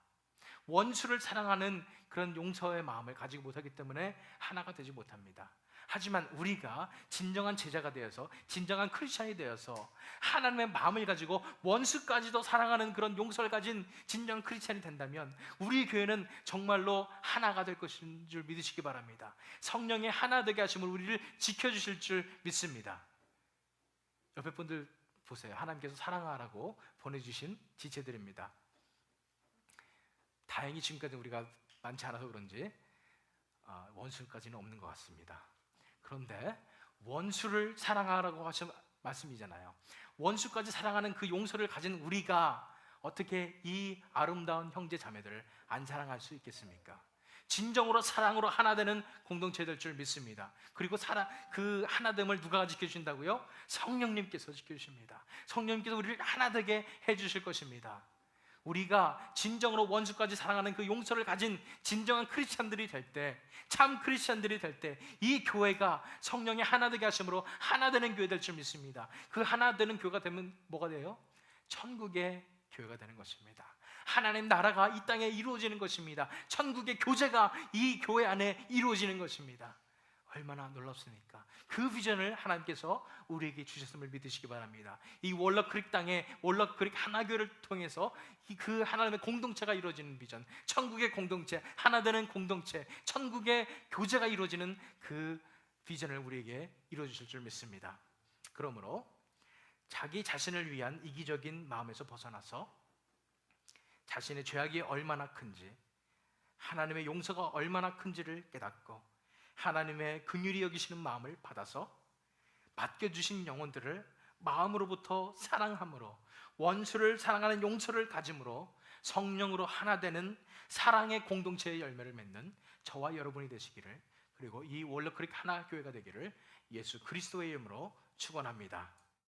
원수를 사랑하는 그런 용서의 마음을 가지고 못하기 때문에 하나가 되지 못합니다. 하지만 우리가 진정한 제자가 되어서, 진정한 크리스찬이 되어서 하나님의 마음을 가지고 원수까지도 사랑하는 그런 용서를 가진 진정한 크리스찬이 된다면 우리 교회는 정말로 하나가 될 것인 줄 믿으시기 바랍니다. 성령의 하나 되게 하심을 우리를 지켜주실 줄 믿습니다. 옆에 분들 보세요. 하나님께서 사랑하라고 보내주신 지체들입니다. 다행히 지금까지 우리가 많지 않아서 그런지 원수까지는 없는 것 같습니다. 그런데 원수를 사랑하라고 하신 말씀이잖아요. 원수까지 사랑하는 그 용서를 가진 우리가 어떻게 이 아름다운 형제 자매들을 안 사랑할 수 있겠습니까? 진정으로 사랑으로 하나 되는 공동체 될 줄 믿습니다. 그리고 그 하나됨을 누가 지켜주신다고요? 성령님께서 지켜주십니다. 성령님께서 우리를 하나 되게 해주실 것입니다. 우리가 진정으로 원수까지 사랑하는 그 용서를 가진 진정한 크리스찬들이 될 때, 참 크리스찬들이 될 때 이 교회가 성령의 하나 되게 하심으로 하나 되는 교회 될 줄 믿습니다. 그 하나 되는 교회가 되면 뭐가 돼요? 천국의 교회가 되는 것입니다. 하나님 나라가 이 땅에 이루어지는 것입니다. 천국의 교제가 이 교회 안에 이루어지는 것입니다. 얼마나 놀랍습니까? 그 비전을 하나님께서 우리에게 주셨음을 믿으시기 바랍니다. 이 월러크릭 땅에 월러크릭 하나교회를 통해서 그 하나님의 공동체가 이루어지는 비전, 천국의 공동체, 하나 되는 공동체, 천국의 교제가 이루어지는 그 비전을 우리에게 이루어 주실 줄 믿습니다. 그러므로 자기 자신을 위한 이기적인 마음에서 벗어나서 자신의 죄악이 얼마나 큰지, 하나님의 용서가 얼마나 큰지를 깨닫고 하나님의 긍휼히 여기시는 마음을 받아서 맡겨주신 영혼들을 마음으로부터 사랑함으로, 원수를 사랑하는 용서를 가짐으로 성령으로 하나 되는 사랑의 공동체의 열매를 맺는 저와 여러분이 되시기를, 그리고 이 월러크릭 하나 교회가 되기를 예수 그리스도의 이름으로 축원합니다.